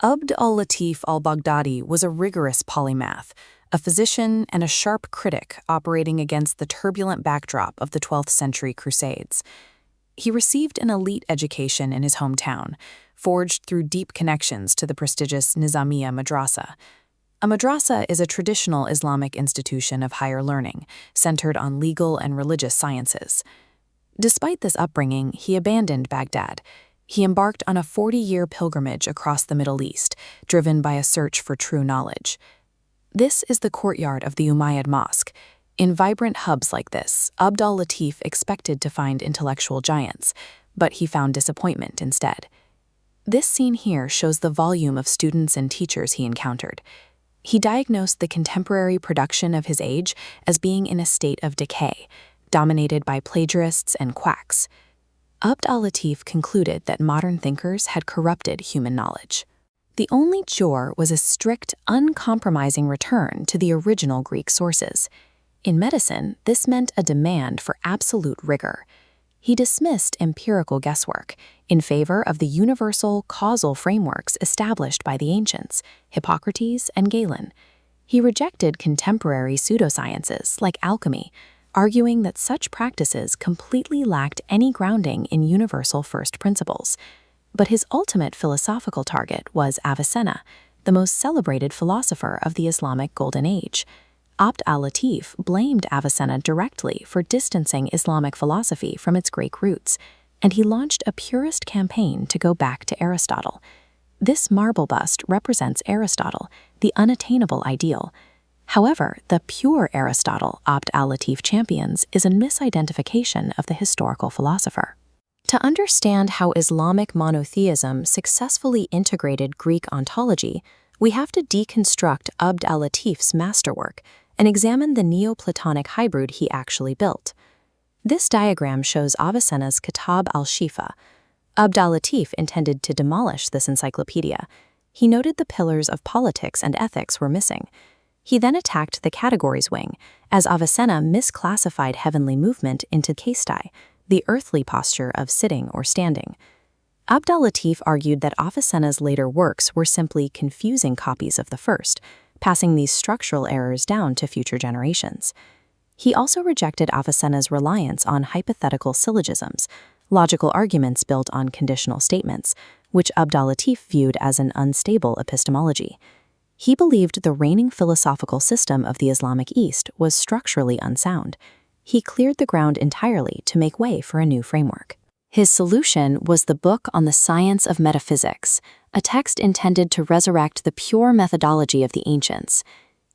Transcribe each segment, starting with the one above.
Abd al-Latif al-Baghdadi was a rigorous polymath, a physician and a sharp critic operating against the turbulent backdrop of the 12th century Crusades. He received an elite education in his hometown, forged through deep connections to the prestigious Nizamiya Madrasa. A madrasa is a traditional Islamic institution of higher learning, centered on legal and religious sciences. Despite this upbringing, he abandoned Baghdad. He embarked on a 40-year pilgrimage across the Middle East, driven by a search for true knowledge. This is the courtyard of the Umayyad Mosque. In vibrant hubs like this, Abd al-Latif expected to find intellectual giants, but he found disappointment instead. This scene here shows the volume of students and teachers he encountered. He diagnosed the contemporary production of his age as being in a state of decay, dominated by plagiarists and quacks. Abd al-Latif concluded that modern thinkers had corrupted human knowledge. The only cure was a strict, uncompromising return to the original Greek sources. In medicine, this meant a demand for absolute rigor. He dismissed empirical guesswork in favor of the universal causal frameworks established by the ancients, Hippocrates and Galen. He rejected contemporary pseudosciences like alchemy, arguing that such practices completely lacked any grounding in universal first principles. But his ultimate philosophical target was Avicenna, the most celebrated philosopher of the Islamic Golden Age. Abd al-Latif blamed Avicenna directly for distancing Islamic philosophy from its Greek roots, and he launched a purist campaign to go back to Aristotle. This marble bust represents Aristotle, the unattainable ideal. However, the pure Aristotle Abd al-Latif champions is a misidentification of the historical philosopher. To understand how Islamic monotheism successfully integrated Greek ontology, we have to deconstruct Abd al-Latif's masterwork and examine the Neoplatonic hybrid he actually built. This diagram shows Avicenna's Kitab al-Shifa. Abd al-Latif intended to demolish this encyclopedia. He noted the pillars of politics and ethics were missing. He then attacked the categories wing, as Avicenna misclassified heavenly movement into kestai, the earthly posture of sitting or standing. Abd al-Latif argued that Avicenna's later works were simply confusing copies of the first, passing these structural errors down to future generations. He also rejected Avicenna's reliance on hypothetical syllogisms, logical arguments built on conditional statements, which Abd al-Latif viewed as an unstable epistemology. He believed the reigning philosophical system of the Islamic East was structurally unsound. He cleared the ground entirely to make way for a new framework. His solution was the Book on the Science of Metaphysics, a text intended to resurrect the pure methodology of the ancients.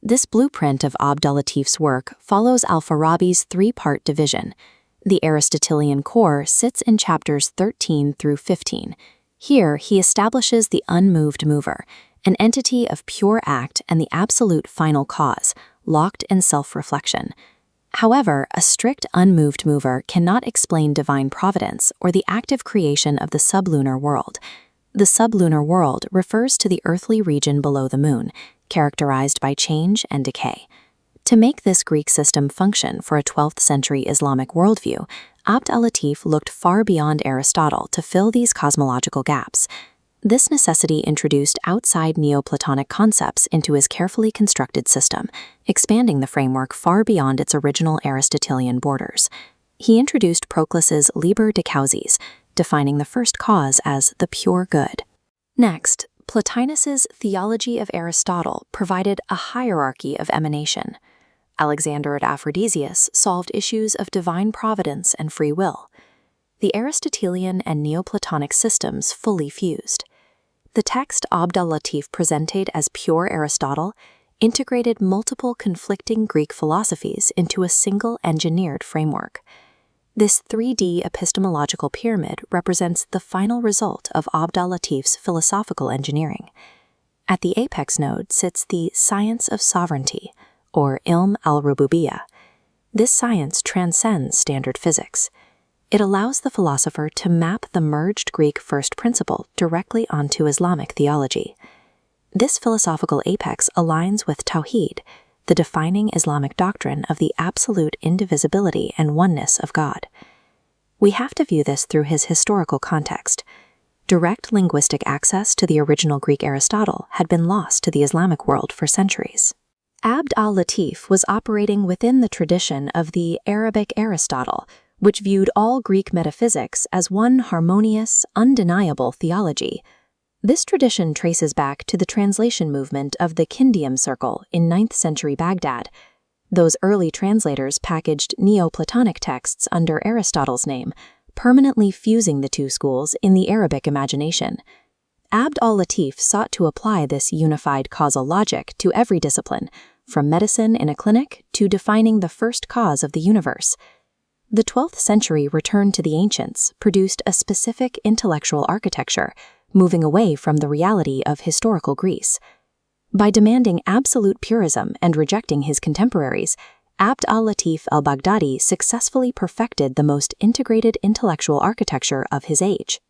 This blueprint of Abd al-Latif's work follows al-Farabi's three-part division. The Aristotelian core sits in chapters 13 through 15. Here, he establishes the unmoved mover, an entity of pure act and the absolute final cause, locked in self-reflection. However, a strict unmoved mover cannot explain divine providence or the active creation of the sublunar world. The sublunar world refers to the earthly region below the moon, characterized by change and decay. To make this Greek system function for a 12th century Islamic worldview, Abd al-Latif looked far beyond Aristotle to fill these cosmological gaps. This necessity introduced outside Neoplatonic concepts into his carefully constructed system, expanding the framework far beyond its original Aristotelian borders. He introduced Proclus's Liber de Causis, defining the first cause as the pure good. Next, Plotinus's Theology of Aristotle provided a hierarchy of emanation. Alexander at Aphrodisias solved issues of divine providence and free will. The Aristotelian and Neoplatonic systems fully fused. The text Abd al-Latif presented as pure Aristotle integrated multiple conflicting Greek philosophies into a single engineered framework. This 3D epistemological pyramid represents the final result of Abd al-Latif's philosophical engineering. At the apex node sits the science of sovereignty, or Ilm al-Rububiyyah. This science transcends standard physics. It allows the philosopher to map the merged Greek first principle directly onto Islamic theology. This philosophical apex aligns with Tawhid, the defining Islamic doctrine of the absolute indivisibility and oneness of God. We have to view this through his historical context. Direct linguistic access to the original Greek Aristotle had been lost to the Islamic world for centuries. Abd al-Latif was operating within the tradition of the Arabic Aristotle, which viewed all Greek metaphysics as one harmonious, undeniable theology. This tradition traces back to the translation movement of the Kindium Circle in 9th century Baghdad. Those early translators packaged Neoplatonic texts under Aristotle's name, permanently fusing the two schools in the Arabic imagination. Abd al-Latif sought to apply this unified causal logic to every discipline, from medicine in a clinic to defining the first cause of the universe. The 12th century return to the ancients produced a specific intellectual architecture, moving away from the reality of historical Greece. By demanding absolute purism and rejecting his contemporaries, Abd al-Latif al-Baghdadi successfully perfected the most integrated intellectual architecture of his age.